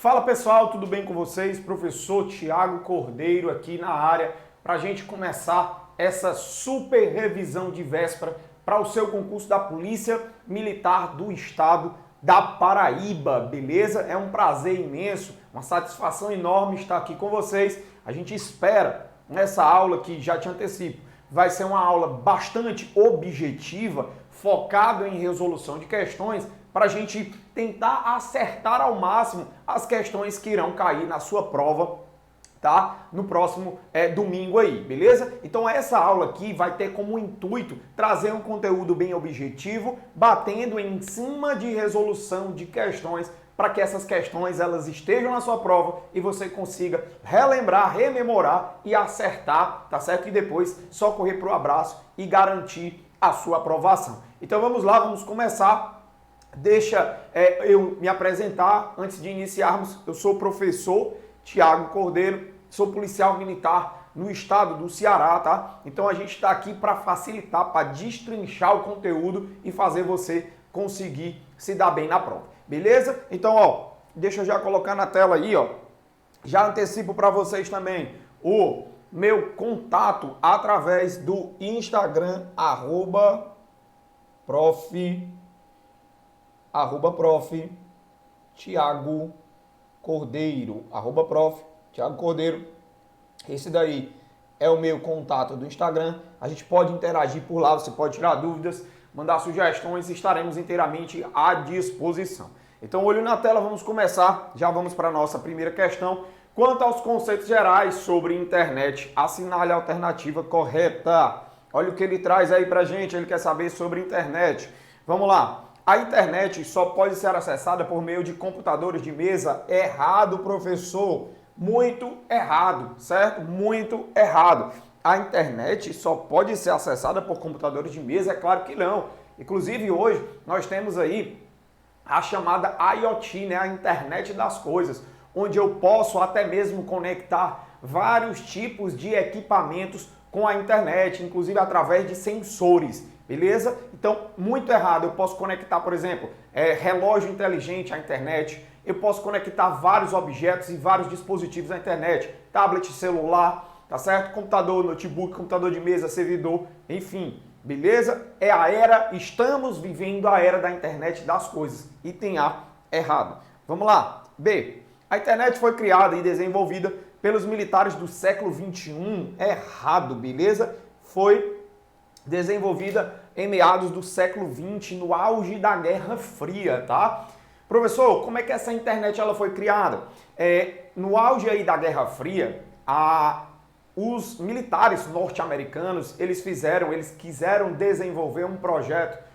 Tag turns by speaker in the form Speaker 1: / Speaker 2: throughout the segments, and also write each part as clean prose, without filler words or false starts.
Speaker 1: Fala pessoal, tudo bem com vocês? Professor Tiago Cordeiro aqui na área para a gente começar essa super revisão de véspera para o seu concurso da Polícia Militar do Estado da Paraíba, beleza? É um prazer imenso, uma satisfação enorme estar aqui com vocês. A gente espera nessa aula que já te antecipo, vai ser uma aula bastante objetiva, focado em resolução de questões, para a gente tentar acertar ao máximo as questões que irão cair na sua prova, tá? No próximo domingo aí, beleza? Então essa aula aqui vai ter como intuito trazer um conteúdo bem objetivo, batendo em cima de resolução de questões, para que essas questões elas estejam na sua prova e você consiga relembrar, rememorar e acertar, tá certo? E depois só correr pro abraço e garantir a sua aprovação. Então vamos lá, vamos começar. Deixa eu me apresentar antes de iniciarmos. Eu sou o professor Tiago Cordeiro, sou policial militar no estado do Ceará, tá? Então a gente está aqui para facilitar, para destrinchar o conteúdo e fazer você conseguir se dar bem na prova, beleza? Então, ó, deixa eu já colocar na tela aí, ó. Já antecipo para vocês também o meu contato através do Instagram, prof. Tiago Cordeiro, prof. Tiago Cordeiro. Esse daí é o meu contato do Instagram. A gente pode interagir por lá, você pode tirar dúvidas, mandar sugestões, estaremos inteiramente à disposição. Então, olho na tela, vamos começar. Já vamos para a nossa primeira questão. Quanto aos conceitos gerais sobre internet, assinale a alternativa correta. Olha o que ele traz aí pra gente, ele quer saber sobre internet. Vamos lá. A internet só pode ser acessada por meio de computadores de mesa? Errado, professor. Muito errado, certo? Muito errado. A internet só pode ser acessada por computadores de mesa? É claro que não. Inclusive hoje nós temos aí a chamada IoT, né? A internet das coisas, onde eu posso até mesmo conectar vários tipos de equipamentos com a internet, inclusive através de sensores. Beleza? Então, muito errado. Eu posso conectar, por exemplo, relógio inteligente à internet. Eu posso conectar vários objetos e vários dispositivos à internet. Tablet, celular, tá certo? Computador, notebook, computador de mesa, servidor, enfim. Beleza? Estamos vivendo a era da internet das coisas. Item A, errado. Vamos lá. B. A internet foi criada e desenvolvida pelos militares do século XXI. Errado, beleza? Foi desenvolvida em meados do século XX, no auge da Guerra Fria, tá? Professor, como é que essa internet ela foi criada? No auge aí da Guerra Fria, os militares norte-americanos, eles quiseram desenvolver um projeto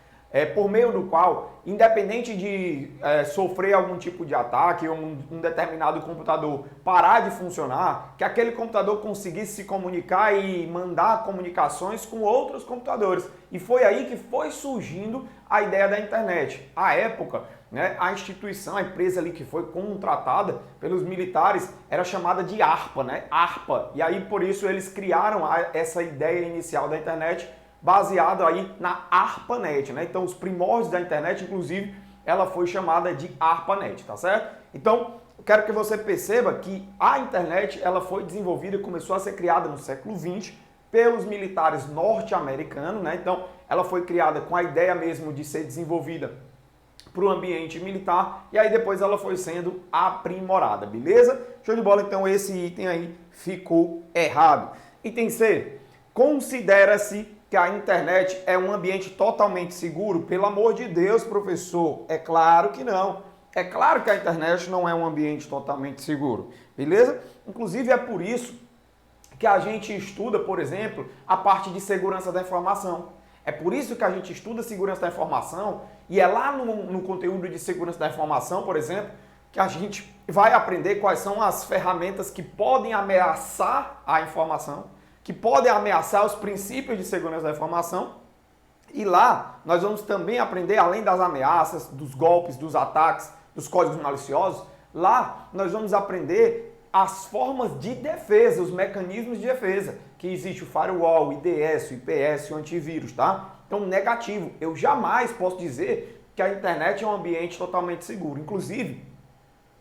Speaker 1: por meio do qual, independente de sofrer algum tipo de ataque ou um determinado computador parar de funcionar, que aquele computador conseguisse se comunicar e mandar comunicações com outros computadores. E foi aí que foi surgindo a ideia da internet. À época, né, a instituição, a empresa ali que foi contratada pelos militares era chamada de ARPA, né? ARPA. E aí por isso eles criaram essa ideia inicial da internet, baseado aí na ARPANET, né? Então, os primórdios da internet, inclusive, ela foi chamada de ARPANET, tá certo? Então, eu quero que você perceba que a internet, ela foi desenvolvida e começou a ser criada no século XX pelos militares norte-americanos, né? Então, ela foi criada com a ideia mesmo de ser desenvolvida para o ambiente militar e aí depois ela foi sendo aprimorada, beleza? Show de bola, então esse item aí ficou errado. Item C, considera-se que a internet é um ambiente totalmente seguro? Pelo amor de Deus, professor, é claro que não. É claro que a internet não é um ambiente totalmente seguro, beleza? Inclusive é por isso que a gente estuda, por exemplo, a parte de segurança da informação. É por isso que a gente estuda segurança da informação e é lá no conteúdo de segurança da informação, por exemplo, que a gente vai aprender quais são as ferramentas que podem ameaçar a informação, que podem ameaçar os princípios de segurança da informação. E lá nós vamos também aprender, além das ameaças, dos golpes, dos ataques, dos códigos maliciosos, lá nós vamos aprender as formas de defesa, os mecanismos de defesa, que existe o firewall, o IDS, o IPS, o antivírus, tá? Então, negativo. Eu jamais posso dizer que a internet é um ambiente totalmente seguro. Inclusive,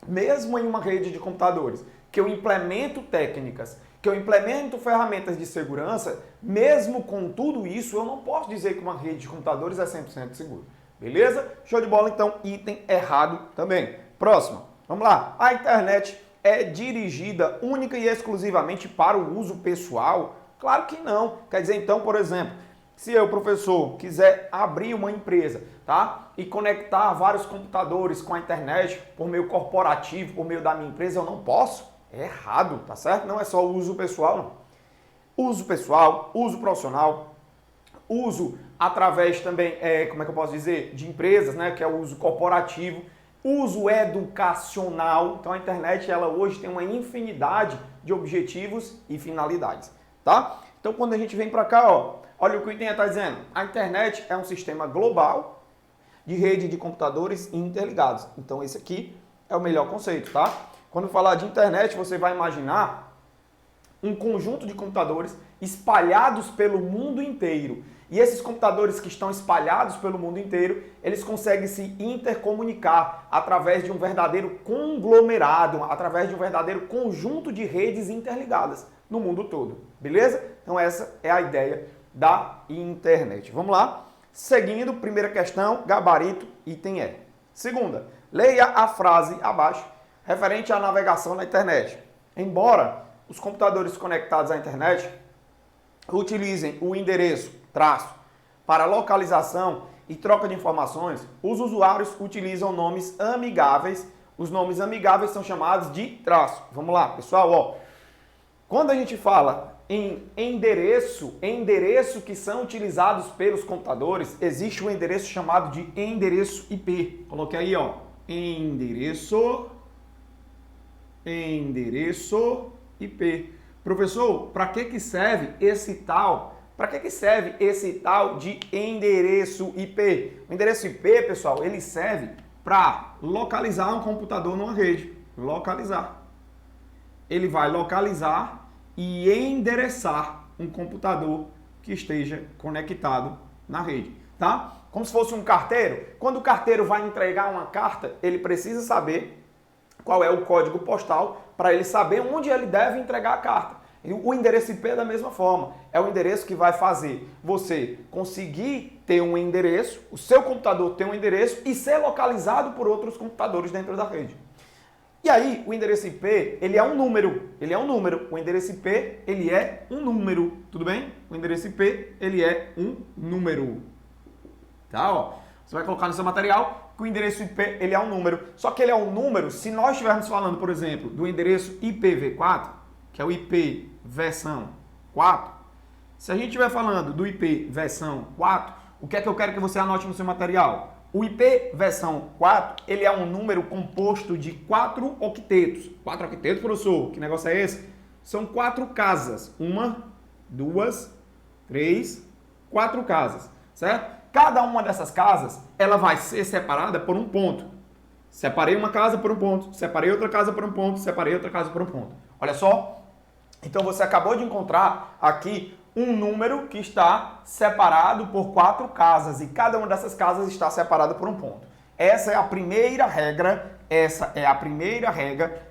Speaker 1: mesmo em uma rede de computadores, que eu implemento técnicas, que eu implemento ferramentas de segurança, mesmo com tudo isso, eu não posso dizer que uma rede de computadores é 100% segura. Beleza? Show de bola, então, item errado também. Próximo, vamos lá. A internet é dirigida única e exclusivamente para o uso pessoal? Claro que não. Quer dizer, então, por exemplo, se eu, professor, quiser abrir uma empresa, tá? E conectar vários computadores com a internet por meio corporativo, por meio da minha empresa, eu não posso? É errado, tá certo? Não é só o uso pessoal, não. Uso pessoal, uso profissional, uso através também, como é que eu posso dizer, de empresas, né? Que é o uso corporativo, uso educacional. Então a internet, ela hoje tem uma infinidade de objetivos e finalidades, tá? Então quando a gente vem para cá, ó, olha o que o item está dizendo. A internet é um sistema global de rede de computadores interligados. Então esse aqui é o melhor conceito, tá? Quando falar de internet, você vai imaginar um conjunto de computadores espalhados pelo mundo inteiro. E esses computadores que estão espalhados pelo mundo inteiro, eles conseguem se intercomunicar através de um verdadeiro conglomerado, através de um verdadeiro conjunto de redes interligadas no mundo todo. Beleza? Então essa é a ideia da internet. Vamos lá? Seguindo, primeira questão, gabarito, item E. Segunda, leia a frase abaixo referente à navegação na internet. Embora os computadores conectados à internet utilizem o endereço traço para localização e troca de informações, os usuários utilizam nomes amigáveis. Os nomes amigáveis são chamados de traço. Vamos lá, pessoal, ó. Quando a gente fala em endereço que são utilizados pelos computadores, existe um endereço chamado de endereço IP. Coloquei aí, ó, endereço IP. Professor, para que serve esse tal? Para que serve esse tal de endereço IP? O endereço IP, pessoal, ele serve para localizar um computador numa rede. Localizar. Ele vai localizar e endereçar um computador que esteja conectado na rede, tá? Como se fosse um carteiro. Quando o carteiro vai entregar uma carta, ele precisa saber qual é o código postal para ele saber onde ele deve entregar a carta. O endereço IP é da mesma forma. É o endereço que vai fazer você conseguir ter um endereço, o seu computador ter um endereço e ser localizado por outros computadores dentro da rede. E aí, o endereço IP, ele é um número. Ele é um número. O endereço IP, ele é um número. Tudo bem? O endereço IP, ele é um número. Tá, ó. Você vai colocar no seu material que o endereço IP, ele é um número. Só que ele é um número, se nós estivermos falando, por exemplo, do endereço IPv4, que é o IP versão 4, se a gente estiver falando do IP versão 4, o que é que eu quero que você anote no seu material? O IP versão 4, ele é um número composto de 4 octetos. 4 octetos, professor? Que negócio é esse? São 4 casas. 1, 2, 3, 4 casas, certo? Cada uma dessas casas, ela vai ser separada por um ponto. Separei uma casa por um ponto, separei outra casa por um ponto, separei outra casa por um ponto. Olha só. Então você acabou de encontrar aqui um número que está separado por 4 casas e cada uma dessas casas está separada por um ponto. Essa é a primeira regra,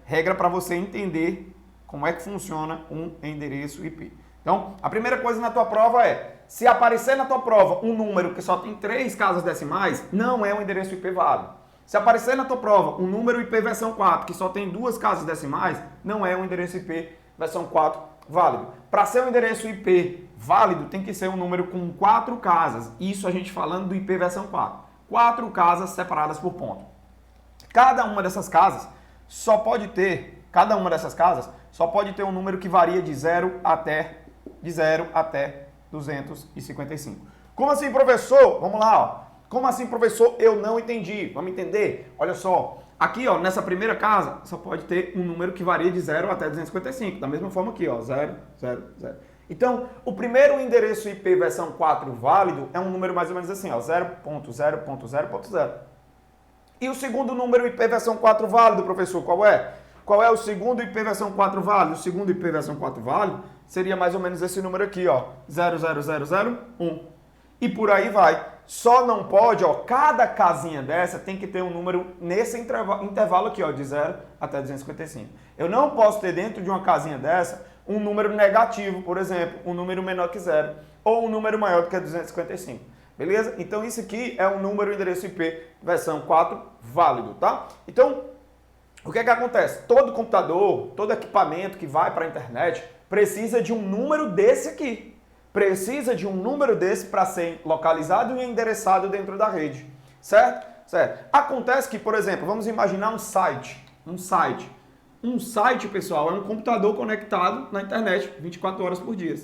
Speaker 1: regra para você entender como é que funciona um endereço IP. Então, a primeira coisa na tua prova é, se aparecer na tua prova um número que só tem 3 casas decimais, não é um endereço IP válido. Se aparecer na tua prova um número IP versão 4 que só tem 2 casas decimais, não é um endereço IP versão 4 válido. Para ser um endereço IP válido, tem que ser um número com 4 casas. Isso a gente falando do IP versão 4. 4 casas separadas por ponto. Cada uma dessas casas só pode ter um número que varia de 0 até 255. Como assim, professor? Vamos lá, ó. Como assim, professor? Eu não entendi. Vamos entender? Olha só. Aqui, ó, nessa primeira casa, só pode ter um número que varia de 0 até 255. Da mesma forma aqui, ó, 0, 0, 0. Então, o primeiro endereço IP versão 4 válido é um número mais ou menos assim, ó, 0.0.0.0. E o segundo número IP versão 4 válido, professor, qual é? Qual é o segundo IP versão 4 válido? O segundo IP versão 4 válido seria mais ou menos esse número aqui, ó, 00001. e por aí vai. Só não pode, ó, cada casinha dessa tem que ter um número nesse intervalo aqui, ó, de 0 até 255. Eu não posso ter dentro de uma casinha dessa um número negativo, por exemplo, um número menor que 0, ou um número maior do que 255. Beleza? Então isso aqui é um número endereço IP versão 4 válido, tá? Então, o que é que acontece? Todo computador, todo equipamento que vai para a internet precisa de um número desse aqui. Precisa de um número desse para ser localizado e endereçado dentro da rede, certo? Certo. Acontece que, por exemplo, vamos imaginar um site. Um site, pessoal, é um computador conectado na internet 24 horas por dia,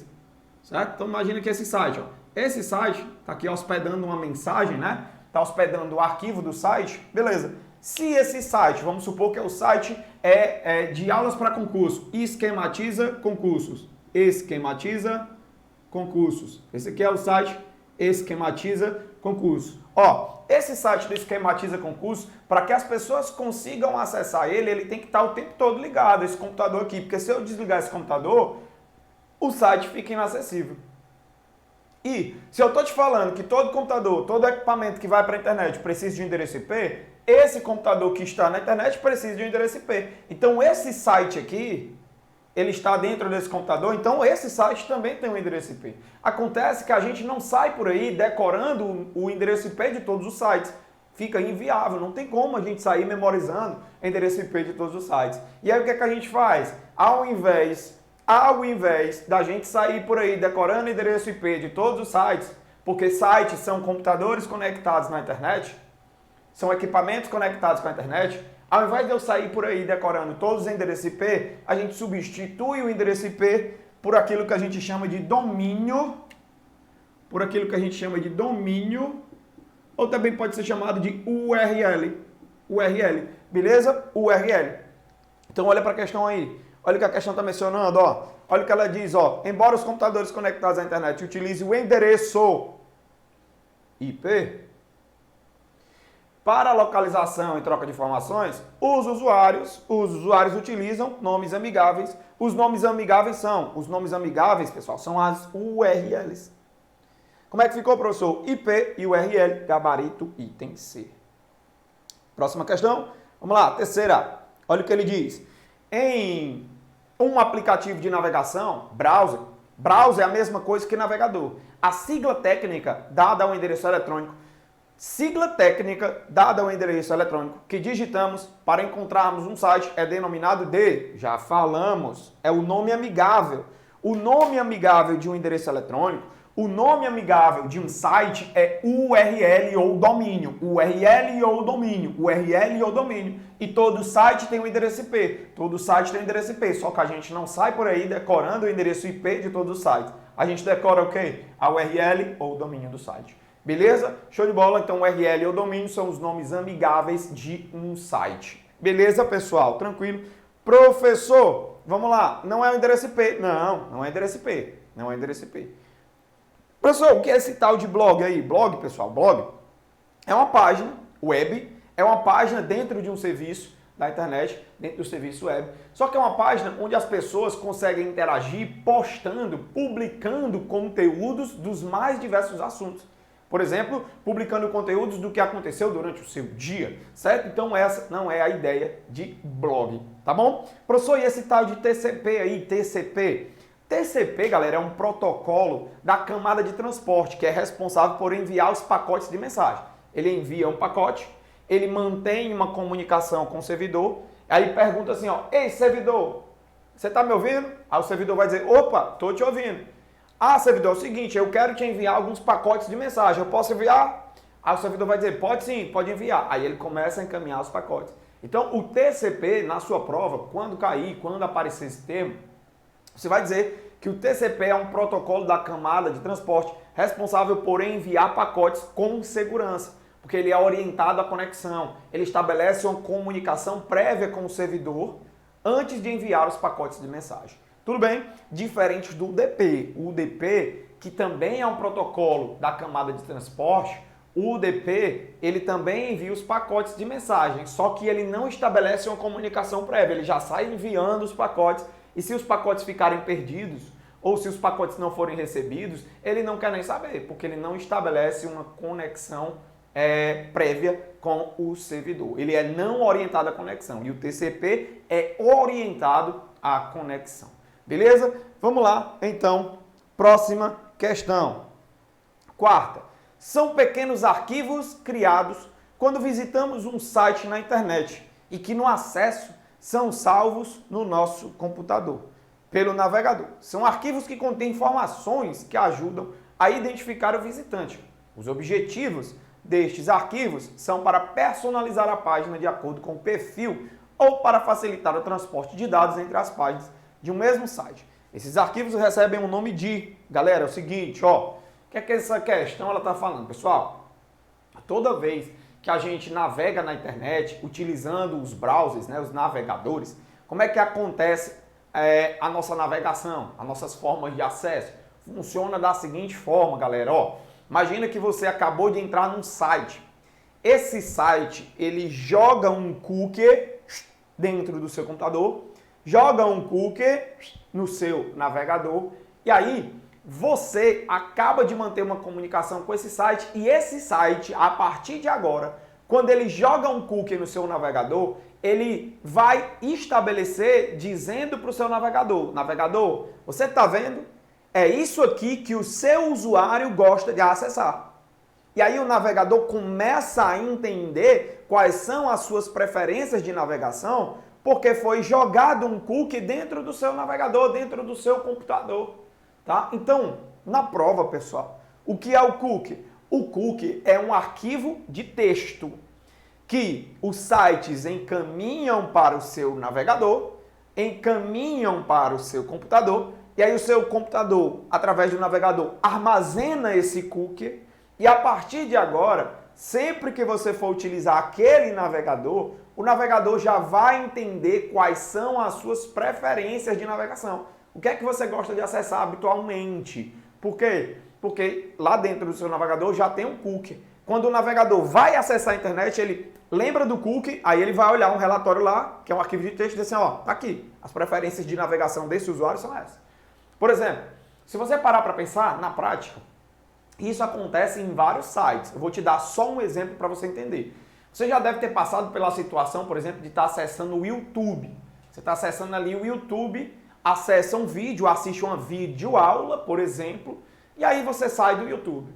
Speaker 1: certo? Então imagina que esse site, ó, esse site está aqui hospedando uma mensagem, né? Está hospedando o arquivo do site, beleza. Se esse site, vamos supor que o site é de aulas para concurso, esquematiza concursos, esquematiza concursos. Esse aqui é o site esquematiza concursos. Ó, esse site do esquematiza concursos, para que as pessoas consigam acessar ele, ele tem que estar o tempo todo ligado, esse computador aqui, porque se eu desligar esse computador, o site fica inacessível. E se eu estou te falando que todo computador, todo equipamento que vai para a internet precisa de um endereço IP, esse computador que está na internet precisa de um endereço IP. Então esse site aqui, ele está dentro desse computador, então esse site também tem um endereço IP. Acontece que a gente não sai por aí decorando o endereço IP de todos os sites. Fica inviável, não tem como a gente sair memorizando o endereço IP de todos os sites. E aí o que é que a gente faz? Ao invés da gente sair por aí decorando o endereço IP de todos os sites, porque sites são computadores conectados na internet, são equipamentos conectados com a internet, ao invés de eu sair por aí decorando todos os endereços IP, a gente substitui o endereço IP por aquilo que a gente chama de domínio, ou também pode ser chamado de URL, beleza? URL. Então olha para a questão aí, olha o que a questão está mencionando, ó. Olha o que ela diz, ó. Embora os computadores conectados à internet utilizem o endereço IP, para localização e troca de informações, os usuários utilizam nomes amigáveis. Os nomes amigáveis, pessoal, são as URLs. Como é que ficou, professor? IP e URL, gabarito, item C. Próxima questão. Vamos lá, terceira. Olha o que ele diz. Em um aplicativo de navegação, browser é a mesma coisa que navegador. A sigla técnica dada ao endereço eletrônico que digitamos para encontrarmos um site é denominado de, já falamos, é o nome amigável. O nome amigável de um endereço eletrônico, o nome amigável de um site é URL ou domínio. E todo site tem um endereço IP. Só que a gente não sai por aí decorando o endereço IP de todos os sites. A gente decora o quê? A URL ou o domínio do site. Beleza? Show de bola. Então, URL ou domínio são os nomes amigáveis de um site. Beleza, pessoal? Tranquilo? Professor, vamos lá. Não é o endereço IP. Não é endereço IP. Professor, o que é esse tal de blog aí? Blog, pessoal, blog é uma página web, é uma página dentro de um serviço da internet, dentro do serviço web. Só que é uma página onde as pessoas conseguem interagir postando, publicando conteúdos dos mais diversos assuntos. Por exemplo, publicando conteúdos do que aconteceu durante o seu dia, certo? Então essa não é a ideia de blog, tá bom? Professor, e esse tal de TCP aí, TCP? TCP, galera, é um protocolo da camada de transporte que é responsável por enviar os pacotes de mensagem. Ele envia um pacote, ele mantém uma comunicação com o servidor, aí pergunta assim, ó, ei, servidor, você está me ouvindo? Aí o servidor vai dizer, opa, estou te ouvindo. Ah, servidor, é o seguinte, eu quero te enviar alguns pacotes de mensagem, eu posso enviar? Aí o servidor vai dizer, pode sim, pode enviar. Aí ele começa a encaminhar os pacotes. Então, o TCP, na sua prova, quando cair, quando aparecer esse termo, você vai dizer que o TCP é um protocolo da camada de transporte responsável por enviar pacotes com segurança, porque ele é orientado à conexão, ele estabelece uma comunicação prévia com o servidor antes de enviar os pacotes de mensagem. Tudo bem? Diferente do UDP. O UDP, que também é um protocolo da camada de transporte, o UDP, ele também envia os pacotes de mensagem, só que ele não estabelece uma comunicação prévia, ele já sai enviando os pacotes. E se os pacotes ficarem perdidos, ou se os pacotes não forem recebidos, ele não quer nem saber, porque ele não estabelece uma conexão prévia com o servidor. Ele é não orientado à conexão e o TCP é orientado à conexão. Beleza? Vamos lá, então, próxima questão. Quarta, são pequenos arquivos criados quando visitamos um site na internet e que no acesso são salvos no nosso computador, pelo navegador. São arquivos que contêm informações que ajudam a identificar o visitante. Os objetivos destes arquivos são para personalizar a página de acordo com o perfil ou para facilitar o transporte de dados entre as páginas de um mesmo site. Esses arquivos recebem o nome de... Galera, é o seguinte, ó, o que é que essa questão ela está falando, pessoal? Toda vez que a gente navega na internet utilizando os browsers, né, os navegadores, como é que acontece a nossa navegação, as nossas formas de acesso? Funciona da seguinte forma, galera, ó. Imagina que você acabou de entrar num site. Esse site, ele joga um cookie dentro do seu computador, joga um cookie no seu navegador e aí você acaba de manter uma comunicação com esse site e esse site, a partir de agora, quando ele joga um cookie no seu navegador, ele vai estabelecer dizendo para o seu navegador, você está vendo? É isso aqui que o seu usuário gosta de acessar. E aí o navegador começa a entender quais são as suas preferências de navegação, porque foi jogado um cookie dentro do seu navegador, dentro do seu computador. Tá? Então, na prova, pessoal, o que é o cookie? O cookie é um arquivo de texto que os sites encaminham para o seu navegador, encaminham para o seu computador, e aí o seu computador, através do navegador, armazena esse cookie e a partir de agora, sempre que você for utilizar aquele navegador, o navegador já vai entender quais são as suas preferências de navegação. O que é que você gosta de acessar habitualmente? Por quê? Porque lá dentro do seu navegador já tem um cookie. Quando o navegador vai acessar a internet, ele lembra do cookie, aí ele vai olhar um relatório lá, que é um arquivo de texto, e diz assim, ó, tá aqui, as preferências de navegação desse usuário são essas. Por exemplo, se você parar para pensar, na prática, isso acontece em vários sites. Eu vou te dar só um exemplo para você entender. Você já deve ter passado pela situação, por exemplo, de estar acessando o YouTube. Você está acessando ali o YouTube, acessa um vídeo, assiste uma videoaula, por exemplo, e aí você sai do YouTube.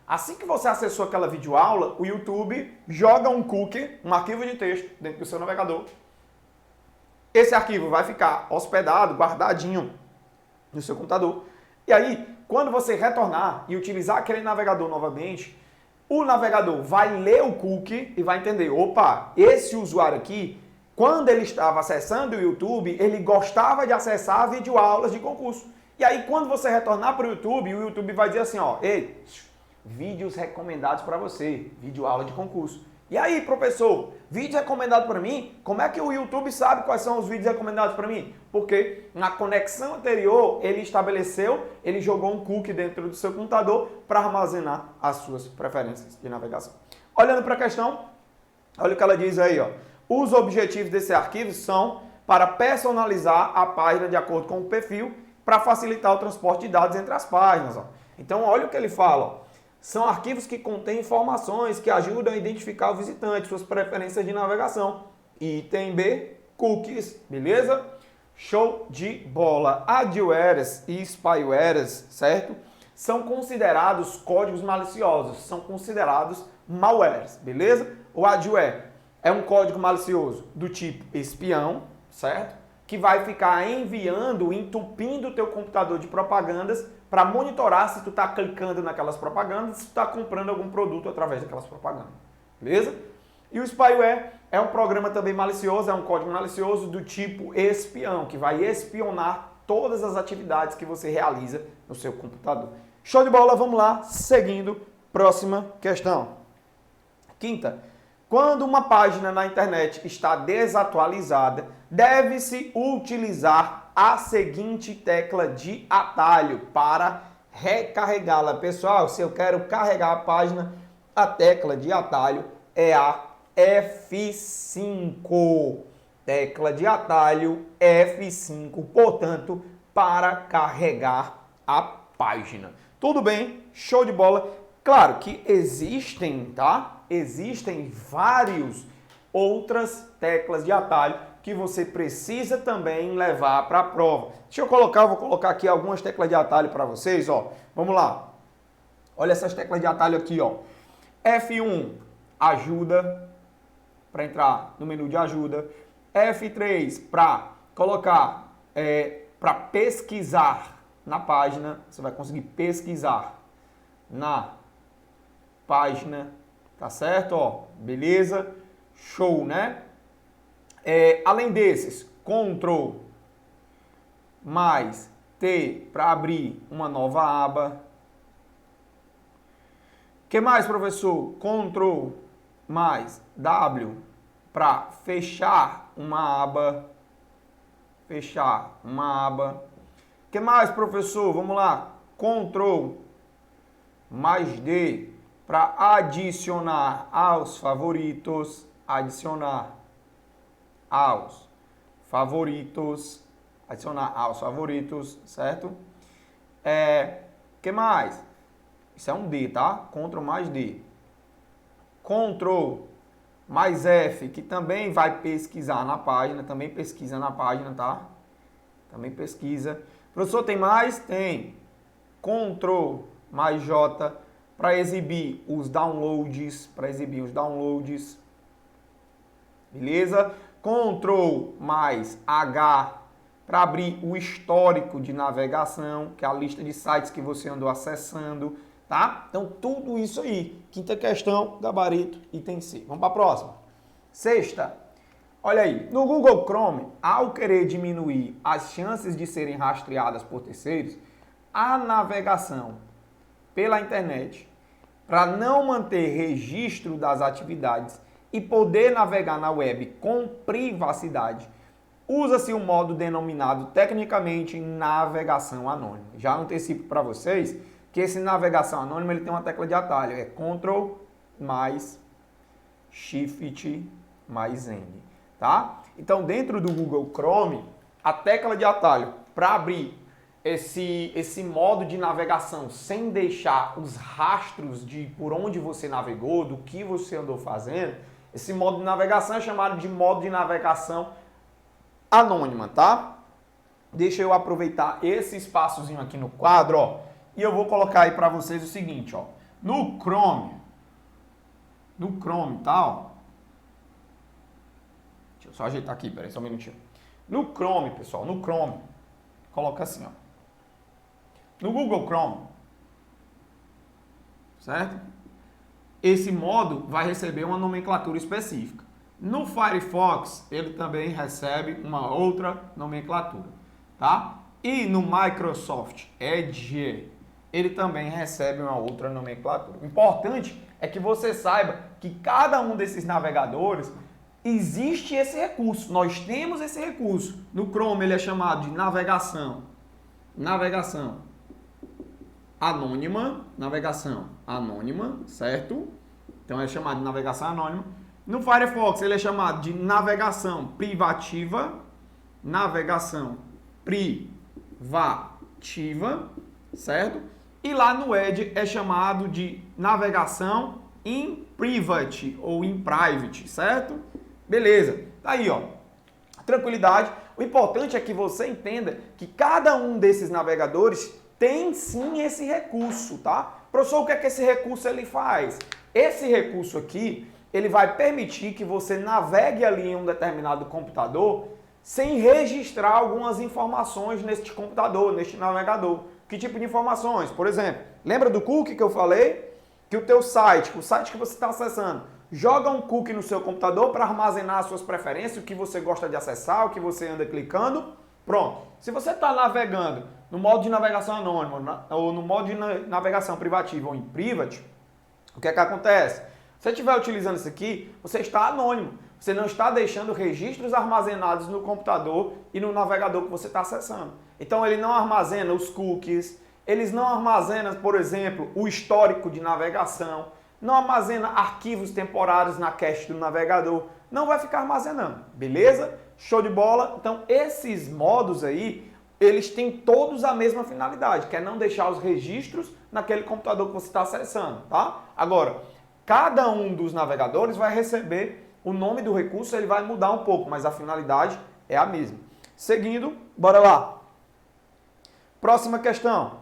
Speaker 1: Assim que você acessou aquela videoaula, o YouTube joga um cookie, um arquivo de texto dentro do seu navegador. Esse arquivo vai ficar hospedado, guardadinho no seu computador. E aí, quando você retornar e utilizar aquele navegador novamente, o navegador vai ler o cookie e vai entender, opa, esse usuário aqui, quando ele estava acessando o YouTube, ele gostava de acessar videoaulas de concurso. E aí, quando você retornar para o YouTube vai dizer assim, ó, ei, vídeos recomendados para você, videoaula de concurso. E aí, professor, vídeo recomendado para mim? Como é que o YouTube sabe quais são os vídeos recomendados para mim? Porque na conexão anterior, ele estabeleceu, ele jogou um cookie dentro do seu computador para armazenar as suas preferências de navegação. Olhando para a questão, olha o que ela diz aí, ó. Os objetivos desse arquivo são para personalizar a página de acordo com o perfil, para facilitar o transporte de dados entre as páginas. Ó. Então, olha o que ele fala, ó. São arquivos que contêm informações que ajudam a identificar o visitante, suas preferências de navegação. Item B, cookies, beleza? Show de bola. Adwares e spywares, certo? São considerados códigos maliciosos, são considerados malwares, beleza? O adware é um código malicioso do tipo espião, certo? Que vai ficar enviando, entupindo o teu computador de propagandas para monitorar se tu está clicando naquelas propagandas, se tu está comprando algum produto através daquelas propagandas. Beleza? E o spyware é um programa também malicioso, é um código malicioso do tipo espião, que vai espionar todas as atividades que você realiza no seu computador. Show de bola, vamos lá, seguindo, próxima questão. Quinta, quando uma página na internet está desatualizada, deve-se utilizar a seguinte tecla de atalho para recarregá-la. Pessoal, se eu quero carregar a página, a tecla de atalho é a F5. Tecla de atalho F5. Portanto, para carregar a página. Tudo bem? Show de bola. Claro que existem, tá? Existem várias outras teclas de atalho que você precisa também levar para a prova. Deixa eu colocar, vou colocar aqui algumas teclas de atalho para vocês, ó. Vamos lá. Olha essas teclas de atalho aqui, ó. F1, ajuda, para entrar no menu de ajuda. F3, para colocar, para pesquisar na página. Você vai conseguir pesquisar na página, tá certo? Ó, beleza? Show, né? Além desses, Ctrl mais T para abrir uma nova aba. O que mais, professor? Ctrl mais W para fechar uma aba. Fechar uma aba. O que mais, professor? Vamos lá. Ctrl mais D para adicionar aos favoritos. Adicionar aos favoritos. Adicionar aos favoritos, certo? Que mais? Isso é um D, tá? Ctrl mais D. Ctrl mais F, que também vai pesquisar na página. Também pesquisa na página, tá? Também pesquisa. Professor, tem mais? Tem. Ctrl mais J para exibir os downloads. Para exibir os downloads. Beleza? Ctrl mais H para abrir o histórico de navegação, que é a lista de sites que você andou acessando, tá? Então, tudo isso aí. Quinta questão, gabarito, item C. Vamos para a próxima. Sexta. Olha aí, no Google Chrome, ao querer diminuir as chances de serem rastreadas por terceiros, a navegação pela internet, para não manter registro das atividades e poder navegar na web com privacidade, usa-se o modo denominado tecnicamente navegação anônima. Já antecipo para vocês que esse navegação anônima ele tem uma tecla de atalho, é Ctrl mais Shift mais N, tá? Então, dentro do Google Chrome, a tecla de atalho para abrir esse modo de navegação sem deixar os rastros de por onde você navegou, do que você andou fazendo, esse modo de navegação é chamado de modo de navegação anônima, tá? Deixa eu aproveitar esse espaçozinho aqui no quadro, ó, e eu vou colocar aí para vocês o seguinte, ó. No Chrome, tá, ó. Deixa eu só ajeitar aqui, peraí, só um minutinho. No Chrome, pessoal, no Chrome, coloca assim, ó. No Google Chrome, certo? Esse modo vai receber uma nomenclatura específica. No Firefox, ele também recebe uma outra nomenclatura, tá? E no Microsoft Edge, ele também recebe uma outra nomenclatura. O importante é que você saiba que cada um desses navegadores existe esse recurso. Nós temos esse recurso. No Chrome ele é chamado de navegação anônima, certo? Então é chamado de navegação anônima. No Firefox ele é chamado de navegação privativa, certo? E lá no Edge é chamado de navegação in private ou in private, certo? Beleza. Tá aí, ó. Tranquilidade. O importante é que você entenda que cada um desses navegadores tem sim esse recurso, tá? Professor, o que é que esse recurso ele faz? Esse recurso aqui, ele vai permitir que você navegue ali em um determinado computador sem registrar algumas informações neste computador, neste navegador. Que tipo de informações? Por exemplo, lembra do cookie que eu falei? Que o teu site, o site que você está acessando, joga um cookie no seu computador para armazenar as suas preferências, o que você gosta de acessar, o que você anda clicando. Pronto. Se você está navegando no modo de navegação anônimo ou no modo de navegação privativa ou em private, o que é que acontece? Se você estiver utilizando isso aqui, você está anônimo. Você não está deixando registros armazenados no computador e no navegador que você está acessando. Então ele não armazena os cookies, eles não armazenam, por exemplo, o histórico de navegação, não armazena arquivos temporários na cache do navegador, não vai ficar armazenando, beleza? Show de bola? Então esses modos aí, eles têm todos a mesma finalidade, que é não deixar os registros naquele computador que você está acessando, tá? Agora, cada um dos navegadores vai receber o nome do recurso, ele vai mudar um pouco, mas a finalidade é a mesma. Seguindo, bora lá. Próxima questão.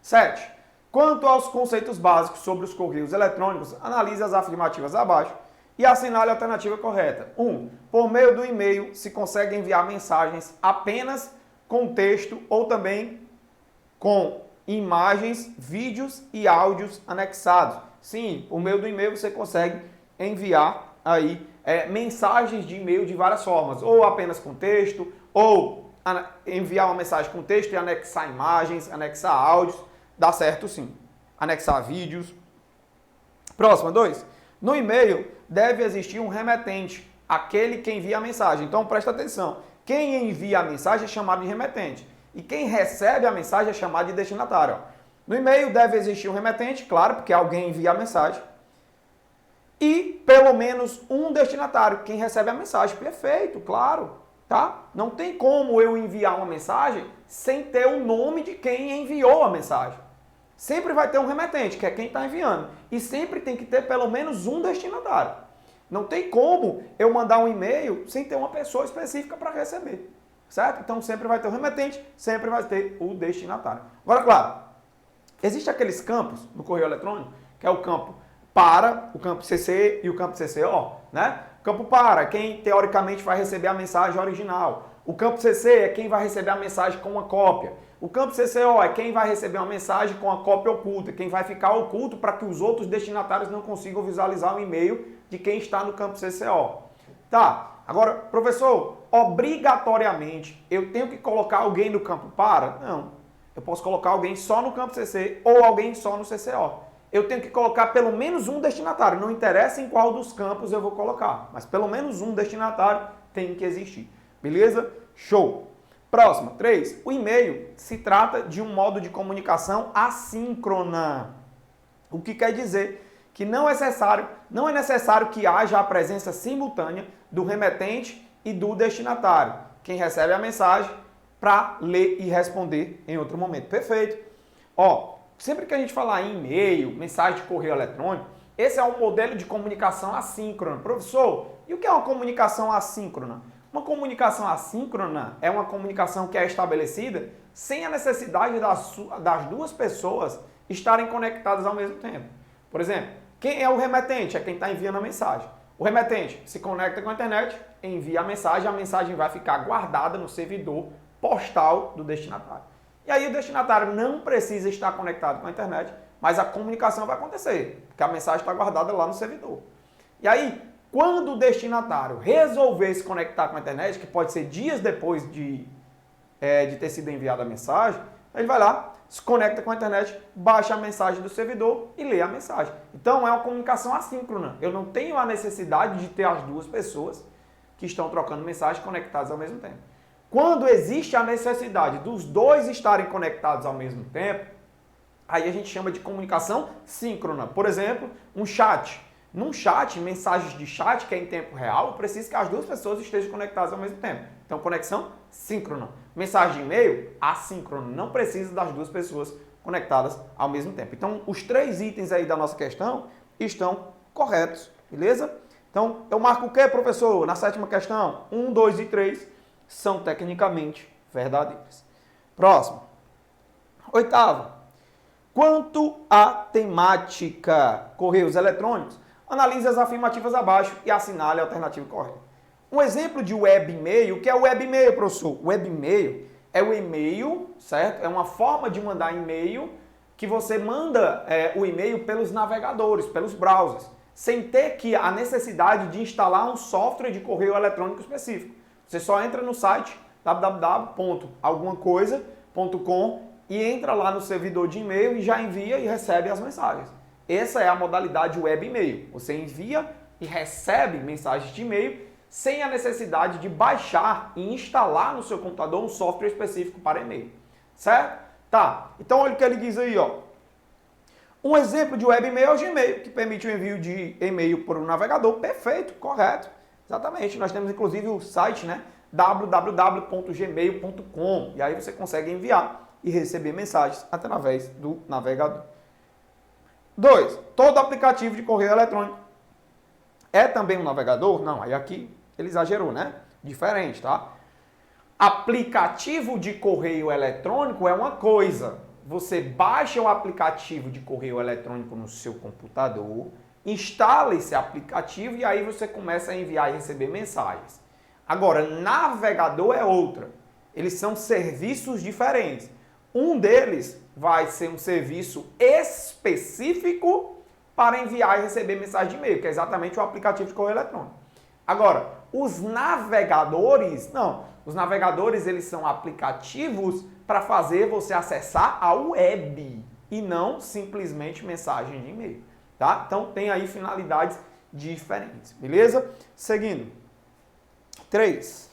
Speaker 1: 7. Quanto aos conceitos básicos sobre os correios eletrônicos, analise as afirmativas abaixo e assinale a alternativa correta. 1. Por meio do e-mail se consegue enviar mensagens apenas com texto ou também com imagens, vídeos e áudios anexados. Sim, por meio do e-mail você consegue enviar aí mensagens de e-mail de várias formas, ou apenas com texto, ou enviar uma mensagem com texto e anexar imagens, anexar áudios, dá certo sim. Anexar vídeos. Próxima, 2. No e-mail deve existir um remetente, aquele que envia a mensagem. Então presta atenção, quem envia a mensagem é chamado de remetente e quem recebe a mensagem é chamado de destinatário. No e-mail deve existir um remetente, claro, porque alguém envia a mensagem, e pelo menos um destinatário, quem recebe a mensagem. Perfeito, claro, tá? Não tem como eu enviar uma mensagem sem ter o nome de quem enviou a mensagem. Sempre vai ter um remetente, que é quem está enviando. E sempre tem que ter pelo menos um destinatário. Não tem como eu mandar um e-mail sem ter uma pessoa específica para receber. Certo? Então sempre vai ter o remetente, sempre vai ter o destinatário. Agora, claro, existem aqueles campos no correio eletrônico, que é o campo para, o campo CC e o campo CCO, né? O campo para, quem teoricamente vai receber a mensagem original. O campo CC é quem vai receber a mensagem com uma cópia. O campo CCO é quem vai receber uma mensagem com a cópia oculta, quem vai ficar oculto para que os outros destinatários não consigam visualizar o e-mail de quem está no campo CCO. Tá, agora, professor, obrigatoriamente eu tenho que colocar alguém no campo para? Não, eu posso colocar alguém só no campo CC ou alguém só no CCO. Eu tenho que colocar pelo menos um destinatário, não interessa em qual dos campos eu vou colocar, mas pelo menos um destinatário tem que existir. Beleza? Show! Próxima, 3. O e-mail se trata de um modo de comunicação assíncrona. O que quer dizer que não é necessário que haja a presença simultânea do remetente e do destinatário, quem recebe a mensagem, para ler e responder em outro momento. Perfeito. Ó, sempre que a gente falar em e-mail, mensagem de correio eletrônico, esse é um modelo de comunicação assíncrona. Professor, e o que é uma comunicação assíncrona? Uma comunicação assíncrona é uma comunicação que é estabelecida sem a necessidade das duas pessoas estarem conectadas ao mesmo tempo. Por exemplo, quem é o remetente? É quem está enviando a mensagem. O remetente se conecta com a internet, envia a mensagem vai ficar guardada no servidor postal do destinatário. E aí o destinatário não precisa estar conectado com a internet, mas a comunicação vai acontecer, porque a mensagem está guardada lá no servidor. E aí, quando o destinatário resolver se conectar com a internet, que pode ser dias depois de ter sido enviada a mensagem, ele vai lá, se conecta com a internet, baixa a mensagem do servidor e lê a mensagem. Então é uma comunicação assíncrona. Eu não tenho a necessidade de ter as duas pessoas que estão trocando mensagem conectadas ao mesmo tempo. Quando existe a necessidade dos dois estarem conectados ao mesmo tempo, aí a gente chama de comunicação síncrona. Por exemplo, um chat. Num chat, mensagens de chat, que é em tempo real, precisa que as duas pessoas estejam conectadas ao mesmo tempo. Então, conexão síncrona. Mensagem de e-mail, assíncrona. Não precisa das duas pessoas conectadas ao mesmo tempo. Então, os 3 itens aí da nossa questão estão corretos, beleza? Então, eu marco o quê, professor? Na 7ª questão, 1, 2 e 3 são tecnicamente verdadeiras. Próximo. 8ª. Quanto à temática correios eletrônicos, analise as afirmativas abaixo e assinale a alternativa correta. Um exemplo de web e-mail, o que é o web e-mail, professor? Web e-mail é o e-mail, certo? É uma forma de mandar e-mail que você manda o e-mail pelos navegadores, pelos browsers, sem ter a necessidade de instalar um software de correio eletrônico específico. Você só entra no site www.algumacoisa.com e entra lá no servidor de e-mail e já envia e recebe as mensagens. Essa é a modalidade web e-mail. Você envia e recebe mensagens de e-mail sem a necessidade de baixar e instalar no seu computador um software específico para e-mail. Certo? Tá. Então olha o que ele diz aí, ó. Um exemplo de web e-mail é o Gmail, que permite o envio de e-mail por um navegador. Perfeito, correto. Exatamente. Nós temos inclusive o site, né, www.gmail.com. E aí você consegue enviar e receber mensagens através do navegador. 2. Todo aplicativo de correio eletrônico é também um navegador? Não, aí aqui ele exagerou, né? Diferente, tá? Aplicativo de correio eletrônico é uma coisa. Você baixa o aplicativo de correio eletrônico no seu computador, instala esse aplicativo e aí você começa a enviar e receber mensagens. Agora, navegador é outra. Eles são serviços diferentes. Um deles vai ser um serviço específico para enviar e receber mensagem de e-mail, que é exatamente o aplicativo de correio eletrônico. Agora, os navegadores, não. Os navegadores, eles são aplicativos para fazer você acessar a web e não simplesmente mensagem de e-mail, tá? Então, tem aí finalidades diferentes, beleza? Seguindo. 3.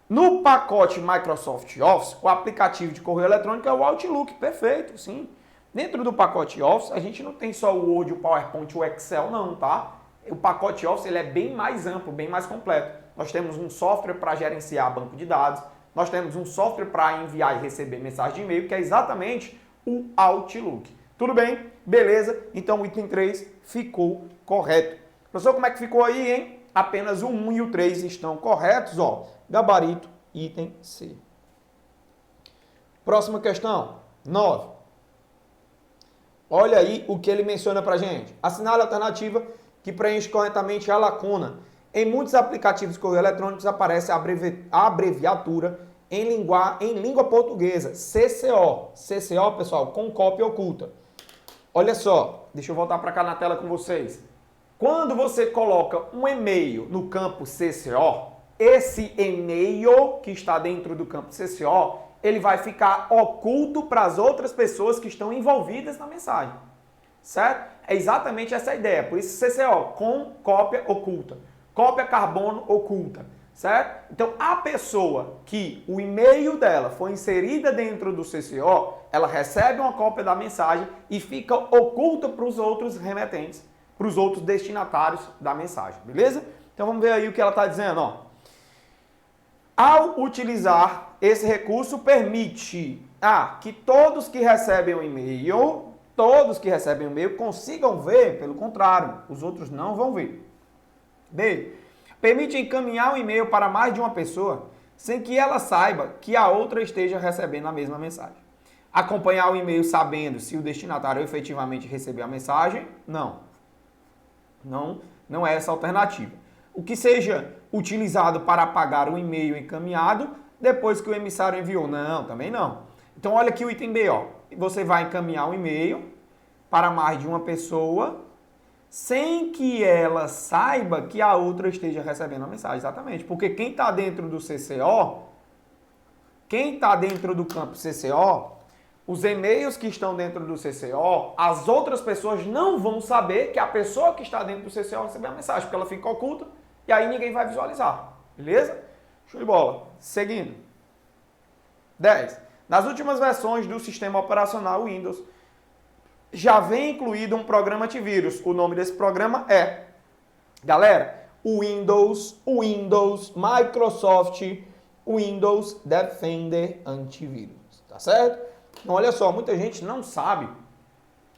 Speaker 1: No pacote Microsoft Office, o aplicativo de correio eletrônico é o Outlook, perfeito, sim. Dentro do pacote Office, a gente não tem só o Word, o PowerPoint, o Excel, não, tá? O pacote Office ele é bem mais amplo, bem mais completo. Nós temos um software para gerenciar banco de dados, nós temos um software para enviar e receber mensagem de e-mail, que é exatamente o Outlook. Tudo bem? Beleza? Então o item 3 ficou correto. Professor, como é que ficou aí, hein? Apenas o 1 e o 3 estão corretos, ó. Gabarito, item C. Próxima questão, 9. Olha aí o que ele menciona pra gente. Assinale a alternativa que preenche corretamente a lacuna. Em muitos aplicativos de correio eletrônicos aparece a abreviatura em língua portuguesa, CCO. CCO, pessoal, com cópia oculta. Olha só, deixa eu voltar para cá na tela com vocês. Quando você coloca um e-mail no campo CCO, esse e-mail que está dentro do campo CCO, ele vai ficar oculto para as outras pessoas que estão envolvidas na mensagem. Certo? É exatamente essa a ideia. Por isso CCO, com cópia oculta. Cópia carbono oculta. Certo? Então, a pessoa que o e-mail dela foi inserida dentro do CCO, ela recebe uma cópia da mensagem e fica oculta para os outros remetentes, para os outros destinatários da mensagem. Beleza? Então, vamos ver aí o que ela está dizendo. Ó. Ao utilizar esse recurso, permite que todos que recebem o e-mail, consigam ver, pelo contrário, os outros não vão ver. B. Permite encaminhar o e-mail para mais de uma pessoa sem que ela saiba que a outra esteja recebendo a mesma mensagem. Acompanhar o e-mail sabendo se o destinatário efetivamente recebeu a mensagem? Não. Não é essa a alternativa. O que seja utilizado para apagar o e-mail encaminhado depois que o emissário enviou? Não, também não. Então olha aqui o item B, ó. Você vai encaminhar um e-mail para mais de uma pessoa sem que ela saiba que a outra esteja recebendo a mensagem. Exatamente. Porque quem está dentro do CCO, quem está dentro do campo CCO, os e-mails que estão dentro do CCO, as outras pessoas não vão saber que a pessoa que está dentro do CCO recebeu a mensagem, porque ela fica oculta e aí ninguém vai visualizar. Beleza? Show de bola. Seguindo. 10. Nas últimas versões do sistema operacional Windows, já vem incluído um programa antivírus. O nome desse programa é, galera, Windows Microsoft Windows Defender Antivírus. Tá certo? Então, olha só, muita gente não sabe,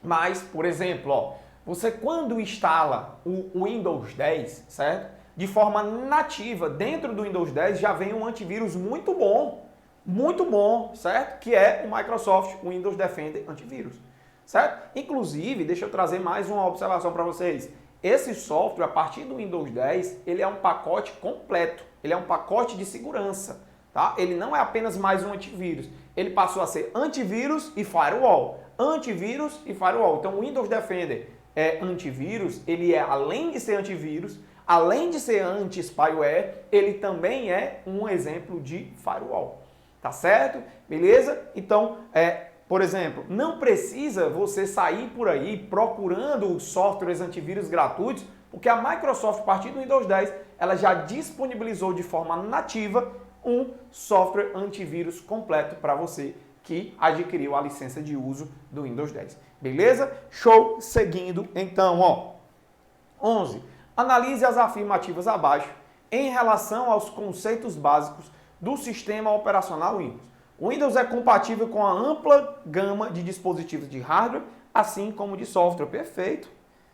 Speaker 1: mas, por exemplo, ó, você quando instala o Windows 10, certo? De forma nativa, dentro do Windows 10 já vem um antivírus muito bom, certo? Que é o Microsoft Windows Defender Antivírus. Certo? Inclusive, deixa eu trazer mais uma observação para vocês. Esse software, a partir do Windows 10, ele é um pacote completo. Ele é um pacote de segurança. Tá? Ele não é apenas mais um antivírus. Ele passou a ser antivírus e firewall. Antivírus e firewall. Então, o Windows Defender é antivírus. Ele é, além de ser antivírus, além de ser anti-spyware, ele também é um exemplo de firewall. Tá certo? Beleza? Então, por exemplo, não precisa você sair por aí procurando softwares antivírus gratuitos, porque a Microsoft, a partir do Windows 10, ela já disponibilizou de forma nativa um software antivírus completo para você que adquiriu a licença de uso do Windows 10. Beleza? Show! Seguindo, então, ó. 11. Analise as afirmativas abaixo em relação aos conceitos básicos do sistema operacional Windows. O Windows é compatível com a ampla gama de dispositivos de hardware, assim como de software. Perfeito,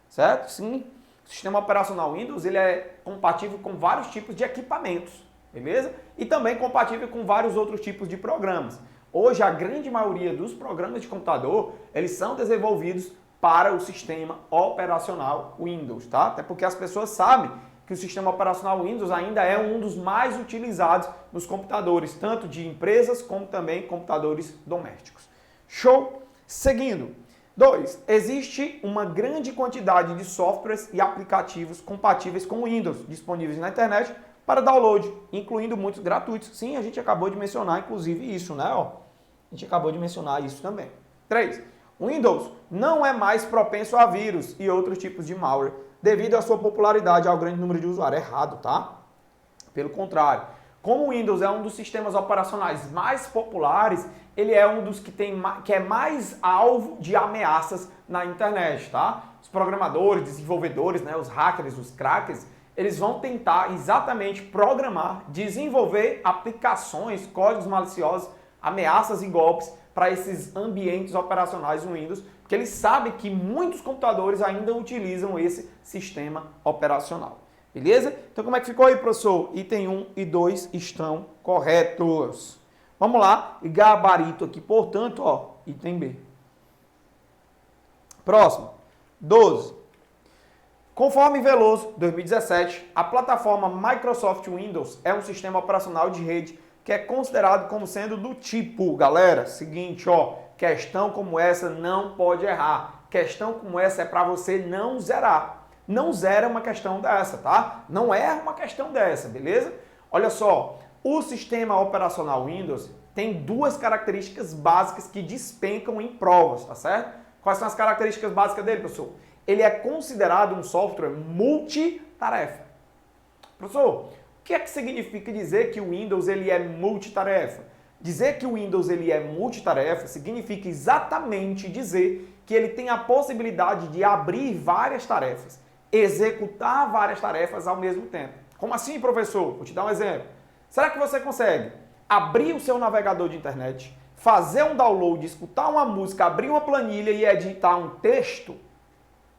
Speaker 1: certo? Sim, o sistema operacional Windows ele é compatível com vários tipos de equipamentos, beleza? E também compatível com vários outros tipos de programas. Hoje, a grande maioria dos programas de computador, eles são desenvolvidos para o sistema operacional Windows, tá? Até porque as pessoas sabem que o sistema operacional Windows ainda é um dos mais utilizados nos computadores, tanto de empresas como também computadores domésticos. Show? Seguindo. 2. Existe uma grande quantidade de softwares e aplicativos compatíveis com o Windows, disponíveis na internet para download, incluindo muitos gratuitos. Sim, a gente acabou de mencionar, inclusive, isso, né? A gente acabou de mencionar isso também. 3. O Windows não é mais propenso a vírus e outros tipos de malware, devido à sua popularidade ao grande número de usuários. Errado, tá? Pelo contrário. Como o Windows é um dos sistemas operacionais mais populares, ele é um dos que é mais alvo de ameaças na internet, tá? Os programadores, desenvolvedores, né, os hackers, os crackers, eles vão tentar exatamente programar, desenvolver aplicações, códigos maliciosos, ameaças e golpes para esses ambientes operacionais do Windows, porque eles sabem que muitos computadores ainda utilizam esse sistema operacional. Beleza? Então como é que ficou aí, professor? Item 1 e 2 estão corretos. Vamos lá, gabarito aqui, portanto, ó, item B. Próximo, 12. Conforme Veloso, 2017, a plataforma Microsoft Windows é um sistema operacional de rede que é considerado como sendo do tipo, galera, seguinte, ó, questão como essa não pode errar. Questão como essa é para você não zerar. Não zera uma questão dessa, tá? Não erra uma questão dessa, beleza? Olha só, o sistema operacional Windows tem duas características básicas que despencam em provas, tá certo? Quais são as características básicas dele, professor? Ele é considerado um software multitarefa. Professor, o que é que significa dizer que o Windows ele é multitarefa? Dizer que o Windows ele é multitarefa significa exatamente dizer que ele tem a possibilidade de abrir várias tarefas, executar várias tarefas ao mesmo tempo. Como assim, professor? Vou te dar um exemplo. Será que você consegue abrir o seu navegador de internet, fazer um download, escutar uma música, abrir uma planilha e editar um texto?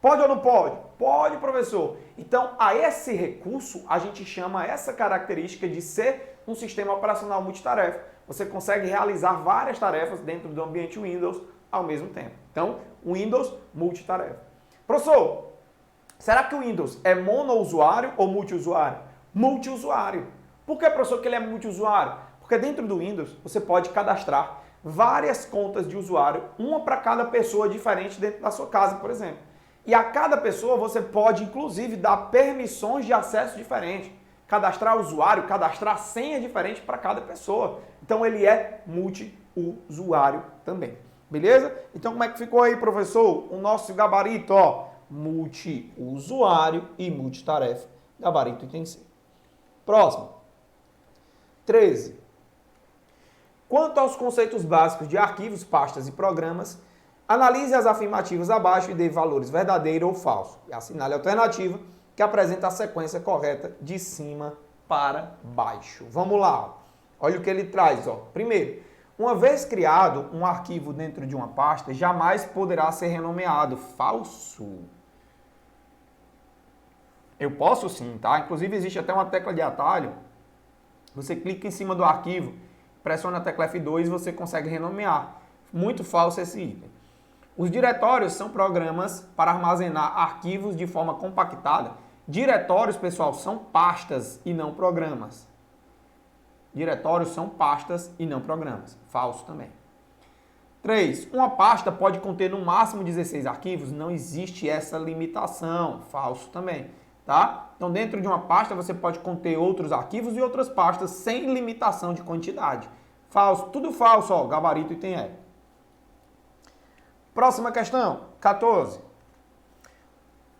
Speaker 1: Pode ou não pode? Pode, professor. Então, a esse recurso, a gente chama essa característica de ser um sistema operacional multitarefa. Você consegue realizar várias tarefas dentro do ambiente Windows ao mesmo tempo. Então, Windows multitarefa. Professor, será que o Windows é monousuário ou multiusuário? Multiusuário. Por que, professor, que ele é multiusuário? Porque dentro do Windows você pode cadastrar várias contas de usuário, uma para cada pessoa diferente dentro da sua casa, por exemplo. E a cada pessoa você pode, inclusive, dar permissões de acesso diferentes. Cadastrar usuário, cadastrar senha diferente para cada pessoa. Então ele é multiusuário também. Beleza? Então como é que ficou aí, professor? O nosso gabarito, ó, multiusuário e multitarefa. Gabarito item C. Próximo. 13. Quanto aos conceitos básicos de arquivos, pastas e programas, analise as afirmativas abaixo e dê valores verdadeiro ou falso. E assinale a alternativa que apresenta a sequência correta de cima para baixo. Vamos lá. Olha o que ele traz. Ó. Primeiro, uma vez criado um arquivo dentro de uma pasta, jamais poderá ser renomeado. Falso. Eu posso sim, tá? Inclusive existe até uma tecla de atalho. Você clica em cima do arquivo, pressiona a tecla F2 e você consegue renomear. Muito falso esse item. Os diretórios são programas para armazenar arquivos de forma compactada. Diretórios, pessoal, são pastas e não programas. Diretórios são pastas e não programas. Falso também. 3. Uma pasta pode conter no máximo 16 arquivos. Não existe essa limitação. Falso também. Tá? Então, dentro de uma pasta, você pode conter outros arquivos e outras pastas sem limitação de quantidade. Falso. Tudo falso, ó. Gabarito item E. Próxima questão, 14.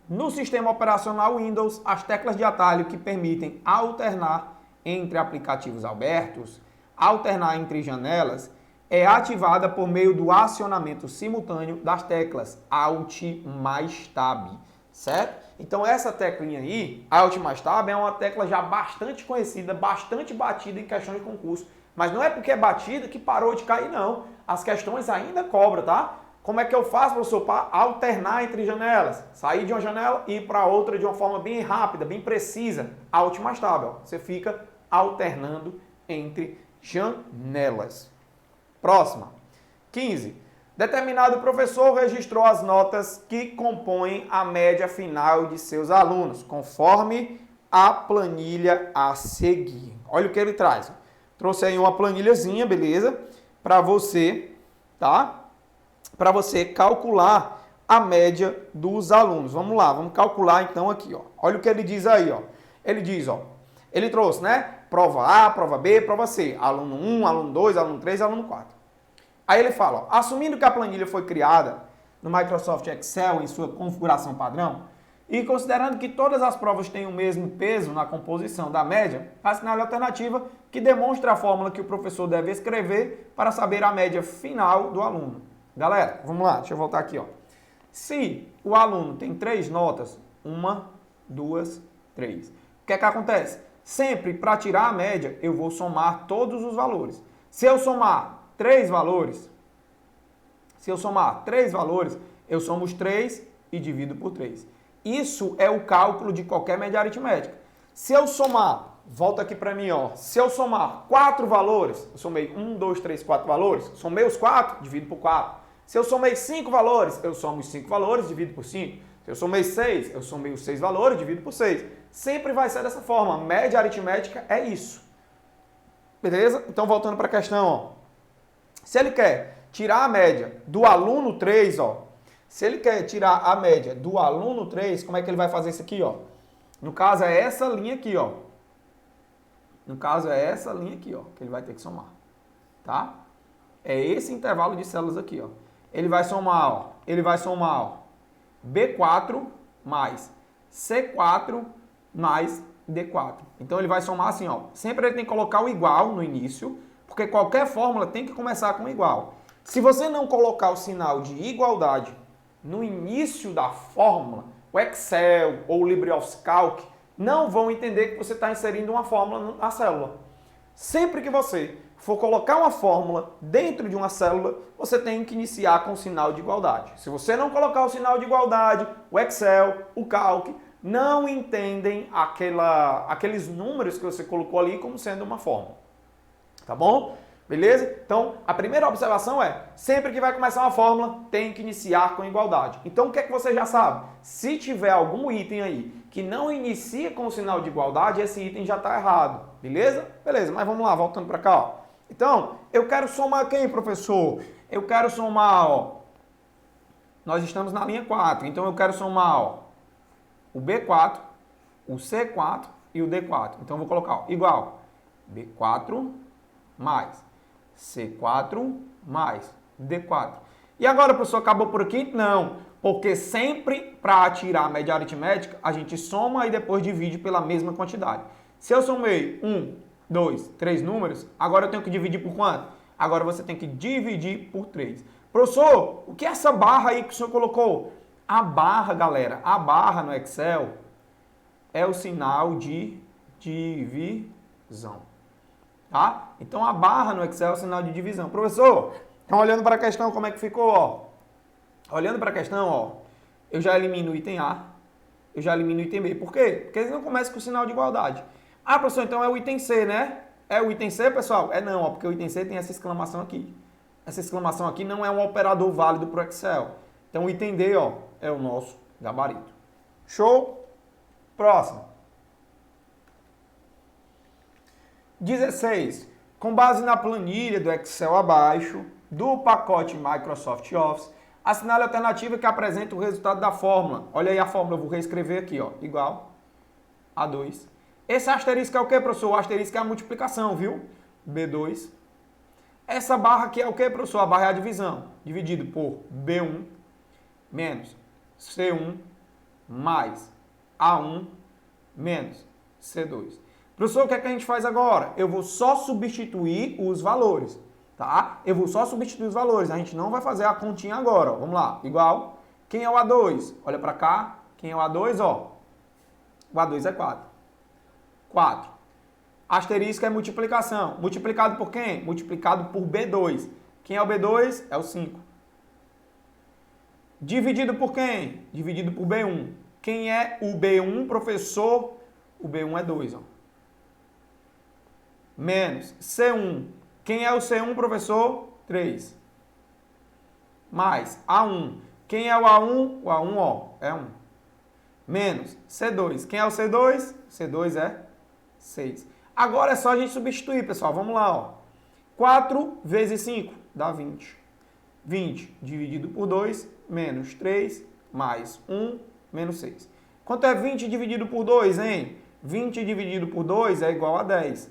Speaker 1: No sistema operacional Windows, as teclas de atalho que permitem alternar entre aplicativos abertos, alternar entre janelas, é ativada por meio do acionamento simultâneo das teclas Alt mais Tab. certo? Então essa teclinha aí, Alt mais Tab, é uma tecla já bastante conhecida, bastante batida em questões de concurso. Mas não é porque é batida que parou de cair, não. As questões ainda cobram, tá? Como é que eu faço, professor, para alternar entre janelas? Sair de uma janela e ir para outra de uma forma bem rápida, bem precisa. Alt mais Tab, ó. Você fica alternando entre janelas. Próxima. 15. Determinado professor registrou as notas que compõem a média final de seus alunos, conforme a planilha a seguir. Olha o que ele traz. Trouxe aí uma planilhazinha, beleza? Para você, tá? Para você calcular a média dos alunos. Vamos lá, vamos calcular então aqui, ó. Olha o que ele diz aí, ó. Ele diz, ó, ele trouxe, né? Prova A, prova B, prova C. Aluno 1, aluno 2, aluno 3, aluno 4. Aí ele fala, ó, assumindo que a planilha foi criada no Microsoft Excel em sua configuração padrão e considerando que todas as provas têm o mesmo peso na composição da média, assinale a alternativa que demonstra a fórmula que o professor deve escrever para saber a média final do aluno. Galera, vamos lá, deixa eu voltar aqui, ó. Se o aluno tem 3 notas, 1, 2, 3. O que é que acontece? Sempre para tirar a média, eu vou somar todos os valores. Se eu somar 3 valores, eu somo os 3 e divido por 3. Isso é o cálculo de qualquer média aritmética. Se eu somar, volta aqui para mim, ó. Se eu somar 4 valores, eu somei 1, 2, 3, 4 valores, somei os 4, divido por 4. Se eu somei 5 valores, eu somo os 5 valores, divido por 5. Se eu somei 6, eu somei os 6 valores, divido por 6. Sempre vai ser dessa forma. Média aritmética é isso. Beleza? Então, voltando para a questão, ó. Se ele quer tirar a média do aluno 3, ó. Se ele quer tirar a média do aluno 3, como é que ele vai fazer isso aqui, ó? No caso, é essa linha aqui, ó. No caso, é essa linha aqui, ó, que ele vai ter que somar. Tá? É esse intervalo de células aqui, ó. Ele vai somar, ó. B4 mais C4 mais D4. Então, ele vai somar assim, ó. Sempre ele tem que colocar o igual no início, porque qualquer fórmula tem que começar com igual. Se você não colocar o sinal de igualdade no início da fórmula, o Excel ou o LibreOffice Calc não vão entender que você está inserindo uma fórmula na célula. Sempre que você for colocar uma fórmula dentro de uma célula, você tem que iniciar com o sinal de igualdade. Se você não colocar o sinal de igualdade, o Excel, o Calc, não entendem aqueles números que você colocou ali como sendo uma fórmula. Tá bom? Beleza? Então, a primeira observação é, sempre que vai começar uma fórmula, tem que iniciar com igualdade. Então, o que é que você já sabe? Se tiver algum item aí que não inicia com o sinal de igualdade, esse item já está errado. Beleza? Beleza, mas vamos lá, voltando para cá, ó. Então, eu quero somar quem, professor? Eu quero somar, ó. Nós estamos na linha 4, então eu quero somar, ó, o B4, o C4 e o D4. Então, eu vou colocar, ó, igual B4 mais C4 mais D4. E agora, professor, acabou por aqui? Não, porque sempre para tirar a média aritmética, a gente soma e depois divide pela mesma quantidade. Se eu somei 1, 2, 3 números, agora eu tenho que dividir por quanto? Agora você tem que dividir por 3. Professor, o que é essa barra aí que o senhor colocou? A barra, galera, a barra no Excel é o sinal de divisão. Tá? Então, a barra no Excel é o sinal de divisão. Professor, então olhando para a questão, como é que ficou? Ó? Olhando para a questão, ó, eu já elimino o item A, eu já elimino o item B. Por quê? Porque eles não começam com o sinal de igualdade. Ah, professor, então é o item C, né? É o item C, pessoal? É não, ó, porque o item C tem essa exclamação aqui. Essa exclamação aqui não é um operador válido para o Excel. Então, o item D, ó, é o nosso gabarito. Show? Próximo. 16. Com base na planilha do Excel abaixo, do pacote Microsoft Office, assinale a alternativa que apresenta o resultado da fórmula. Olha aí a fórmula, eu vou reescrever aqui, ó, igual a 2. Esse asterisco é o que, professor? O asterisco é a multiplicação, viu? B2. Essa barra aqui é o que, professor? A barra é a divisão, dividido por B1 menos C1 mais A1 menos C2. Professor, o que é que a gente faz agora? Eu vou só substituir os valores, tá? Eu vou só substituir os valores, a gente não vai fazer a continha agora, ó. Vamos lá, igual, quem é o A2? Olha para cá, Quem é o A2, ó? O A2 é 4. 4. Asterisco é multiplicação. Multiplicado por quem? Multiplicado por B2. Quem é o B2? É o 5. Dividido por quem? Dividido por B1. Quem é o B1, professor? O B1 é 2, ó. Menos C1. Quem é o C1, professor? 3. Mais A1. Quem é o A1? O A1, ó, é 1. Menos C2. Quem é o C2? C2 é 6. Agora é só a gente substituir, pessoal. Vamos lá, ó. 4 vezes 5 dá 20. 20 dividido por 2, menos 3, mais 1, menos 6. Quanto é 20 dividido por 2, hein? 20 dividido por 2 é igual a 10.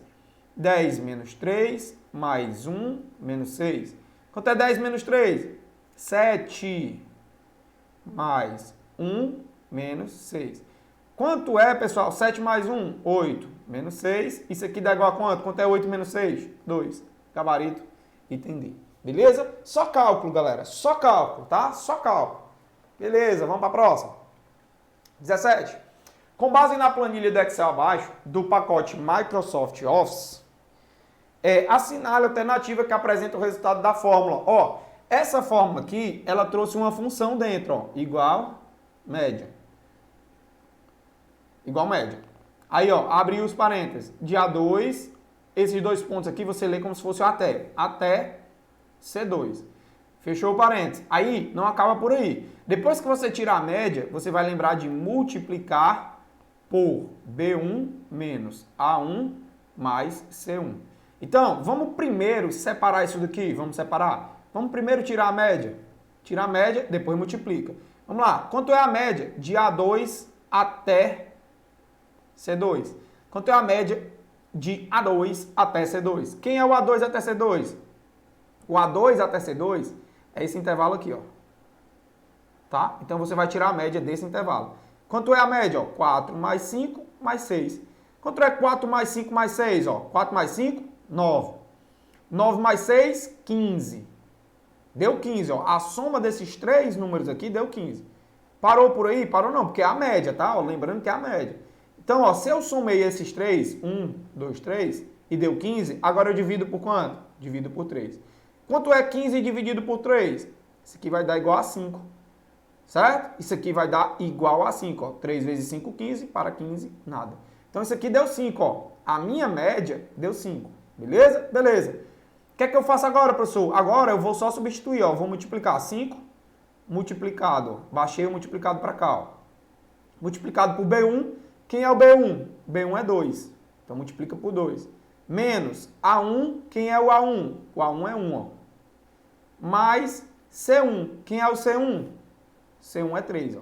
Speaker 1: 10 menos 3, mais 1, menos 6. Quanto é 10 menos 3? 7. Mais 1, menos 6. Quanto é, pessoal? 7 mais 1? 8. Menos 6. Isso aqui dá igual a quanto? Quanto é 8 menos 6? 2. Gabarito, item D. Beleza? Só cálculo, galera. Só cálculo, tá? Só cálculo. Beleza, vamos para a próxima. 17. Com base na planilha do Excel abaixo, do pacote Microsoft Office, assinale a alternativa que apresenta o resultado da fórmula. Ó, essa fórmula aqui, ela trouxe uma função dentro, ó, igual média. Igual média. Aí, ó, abre os parênteses. De A2, esses dois pontos aqui você lê como se fosse o até. Até C2. Fechou o parênteses. Aí, não acaba por aí. Depois que você tirar a média, você vai lembrar de multiplicar por B1 menos A1 mais C1. Então, vamos primeiro separar isso daqui. Vamos separar. Vamos primeiro tirar a média. Tira a média, depois multiplica. Vamos lá. Quanto é a média de A2 até C2? Quanto é a média de A2 até C2? Quem é o A2 até C2? O A2 até C2 é esse intervalo aqui, ó. Tá? Então você vai tirar a média desse intervalo. Quanto é a média? Ó? 4 mais 5 mais 6. Quanto é 4 mais 5 mais 6? Ó? 4 mais 5, 9. 9 mais 6, 15. Deu 15, ó. A soma desses três números aqui deu 15. Parou por aí? Parou não, porque é a média, tá? Ó, lembrando que é a média. Então, ó, se eu somei esses três, 1, 2, 3, e deu 15, agora eu divido por quanto? Divido por 3. Quanto é 15 dividido por 3? Isso aqui vai dar igual a 5. Certo? Isso aqui vai dar igual a 5, ó. 3 vezes 5, 15, para 15, nada. Então, isso aqui deu 5, ó. A minha média deu 5. Beleza? Beleza. O que é que eu faço agora, professor? Agora eu vou só substituir, ó. Vou multiplicar 5, multiplicado, ó. Baixei o multiplicado para cá, ó. Multiplicado por B1. Quem é o B1? B1 é 2. Então, multiplica por 2. Menos A1. Quem é o A1? O A1 é 1, ó. Mais C1. Quem é o C1? C1 é 3, ó.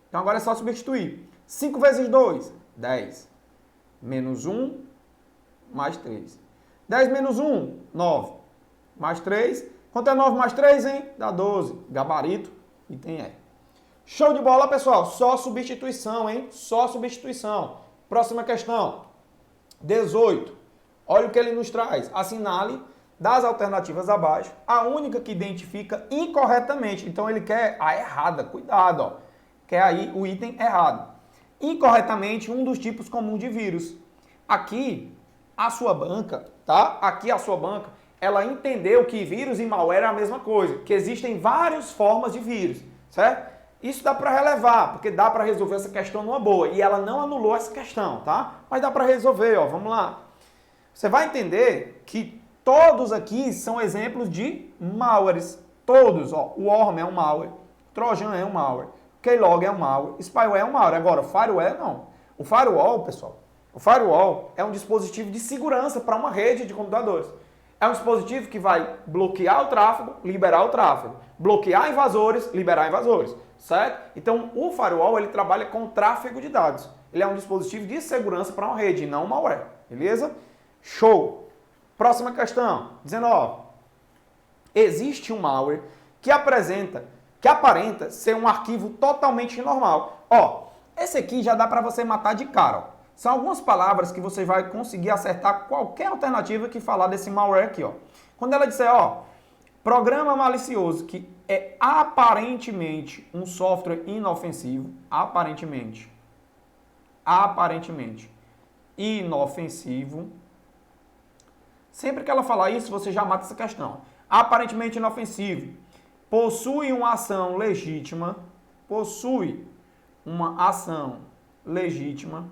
Speaker 1: Então, agora é só substituir. 5 vezes 2, 10. Menos 1, mais 3. 10 menos 1, 9. Mais 3. Quanto é 9 mais 3, hein? Dá 12. Gabarito, item E. Show de bola, pessoal. Só substituição, hein? Só substituição. Próxima questão. 18. Olha o que ele nos traz. Assinale das alternativas abaixo a única que identifica incorretamente. Então, ele quer a errada. Cuidado, ó. Quer aí o item errado. Incorretamente, um dos tipos comuns de vírus. Aqui, a sua banca, tá? Aqui a sua banca, ela entendeu que vírus e malware é a mesma coisa. Que existem várias formas de vírus, certo? Isso dá para relevar, porque dá para resolver essa questão numa boa. E ela não anulou essa questão, tá? Mas dá para resolver, ó. Vamos lá. Você vai entender que todos aqui são exemplos de malwares. Todos, ó. O Worm é um malware. Trojan é um malware. Keylog é um malware. Spyware é um malware. Agora, o firewall não. O firewall, pessoal, o firewall é um dispositivo de segurança para uma rede de computadores. É um dispositivo que vai bloquear o tráfego, liberar o tráfego. Bloquear invasores, liberar invasores. Certo? Então, o firewall, ele trabalha com tráfego de dados. Ele é um dispositivo de segurança para uma rede, não um malware. Beleza? Show! Próxima questão, 19. Existe um malware que aparenta ser um arquivo totalmente normal. Ó, esse aqui já dá para você matar de cara, ó. São algumas palavras que você vai conseguir acertar qualquer alternativa que falar desse malware aqui, ó. Quando ela disser, ó, Programa malicioso que é aparentemente um software inofensivo, aparentemente inofensivo. Sempre que ela falar isso, você já mata essa questão. Aparentemente inofensivo. Possui uma ação legítima. Possui uma ação legítima.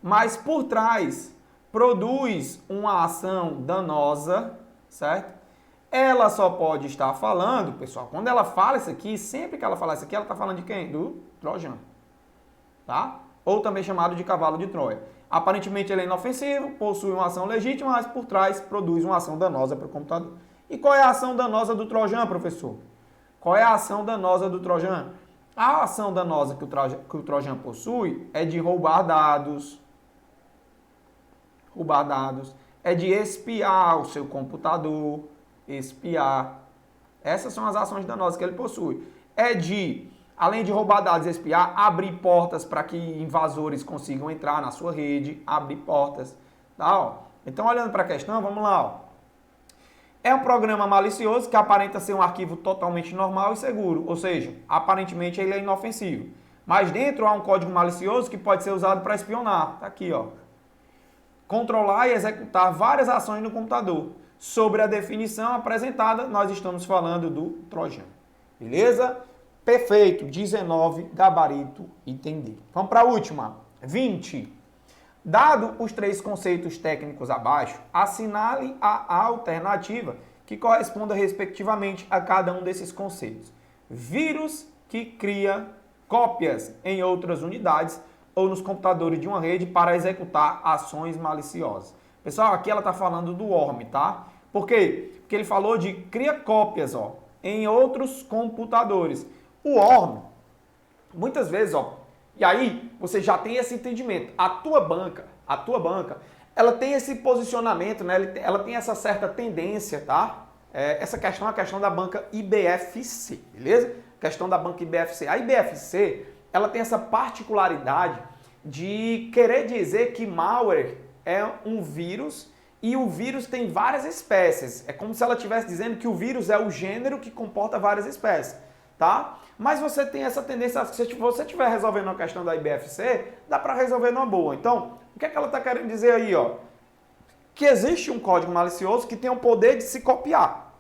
Speaker 1: Mas por trás produz uma ação danosa, certo? Ela só pode estar falando, pessoal, quando ela fala isso aqui, sempre que ela falar isso aqui, ela está falando de quem? Do Trojan, tá? Ou também chamado de cavalo de Troia. Aparentemente ele é inofensivo, possui uma ação legítima, mas por trás produz uma ação danosa para o computador. E qual é a ação danosa do Trojan, professor? Qual é a ação danosa do Trojan? A ação danosa que o Trojan possui é de roubar dados, é de espiar o seu computador, espiar. Essas são as ações danosas que ele possui. É de, além de roubar dados e espiar, abrir portas para que invasores consigam entrar na sua rede, abrir portas. Tá, ó. Então, olhando para a questão, vamos lá. Ó. É um programa malicioso que aparenta ser um arquivo totalmente normal e seguro, ou seja, aparentemente ele é inofensivo. Mas dentro há um código malicioso que pode ser usado para espionar. Tá aqui, ó. Controlar e executar várias ações no computador. Sobre a definição apresentada, nós estamos falando do Trojan. Beleza? Perfeito. 19, gabarito, entender. Vamos para a última. 20. Dado os três conceitos técnicos abaixo, assinale a alternativa que corresponda respectivamente a cada um desses conceitos. Vírus que cria cópias em outras unidades ou nos computadores de uma rede para executar ações maliciosas. Pessoal, aqui ela está falando do worm, tá? Por quê? Porque ele falou de cria cópias, ó, em outros computadores. O worm, muitas vezes, ó, e aí você já tem esse entendimento. A tua banca, ela tem esse posicionamento, né? Ela tem essa certa tendência, tá? Essa questão é a questão da banca IBFC, beleza? Questão da banca IBFC. A IBFC, ela tem essa particularidade de querer dizer que malware é um vírus e o vírus tem várias espécies. É como se ela estivesse dizendo que o vírus é o gênero que comporta várias espécies, tá? Mas você tem essa tendência, se você estiver resolvendo a questão da IBFC, dá para resolver numa boa. Então, o que é que ela está querendo dizer aí, ó? Que existe um código malicioso que tem o poder de se copiar.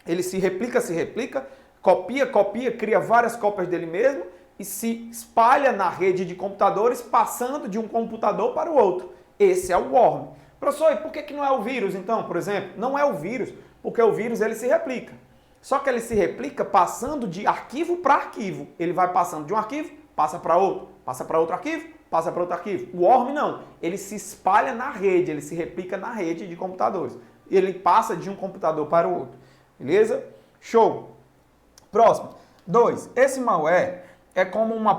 Speaker 1: Ele se replica, copia, cria várias cópias dele mesmo e se espalha na rede de computadores, passando de um computador para o outro. Esse é o worm. Professor, e por que não é o vírus, então, por exemplo? Não é o vírus, porque o vírus ele se replica. Só que ele se replica passando de arquivo para arquivo. Ele vai passando de um arquivo, passa para outro, passa para outro arquivo, passa para outro arquivo. O worm não. Ele se espalha na rede, ele se replica na rede de computadores. Ele passa de um computador para o outro. Beleza? Show. Próximo. 2. Esse malware é como uma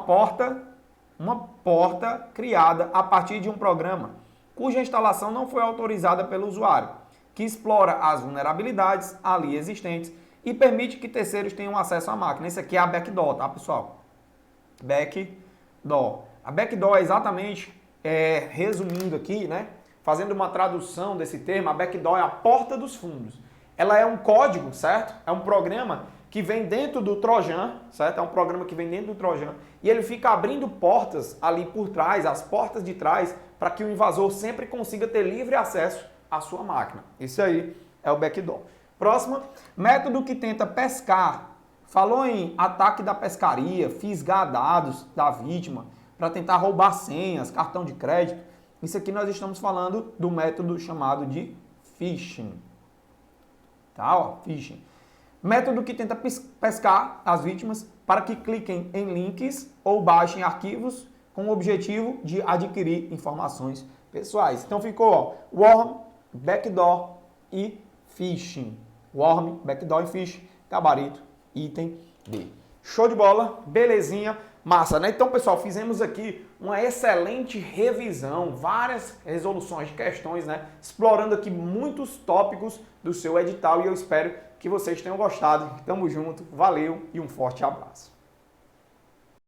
Speaker 1: porta criada a partir de um programa cuja instalação não foi autorizada pelo usuário, que explora as vulnerabilidades ali existentes e permite que terceiros tenham acesso à máquina. Isso aqui é a backdoor, tá, pessoal? Backdoor. A backdoor é exatamente, resumindo aqui, né, fazendo uma tradução desse termo, a backdoor é a porta dos fundos. Ela é um código, certo? É um programa que vem dentro do Trojan, certo? É um programa que vem dentro do Trojan e ele fica abrindo portas ali por trás, as portas de trás, para que o invasor sempre consiga ter livre acesso à sua máquina. Isso aí é o backdoor. Próximo, método que tenta pescar. Falou em ataque da pescaria, fisgar dados da vítima para tentar roubar senhas, cartão de crédito. Isso aqui nós estamos falando do método chamado de phishing. Tá, ó, phishing. Método que tenta pescar as vítimas para que cliquem em links ou baixem arquivos com o objetivo de adquirir informações pessoais. Então ficou, ó, worm, backdoor e phishing. Worm, backdoor e phishing, gabarito, item D. Show de bola, belezinha, massa, né? Então, pessoal, fizemos aqui uma excelente revisão, várias resoluções de questões, né? Explorando aqui muitos tópicos do seu edital e eu espero que vocês tenham gostado. Tamo junto, valeu e um forte abraço.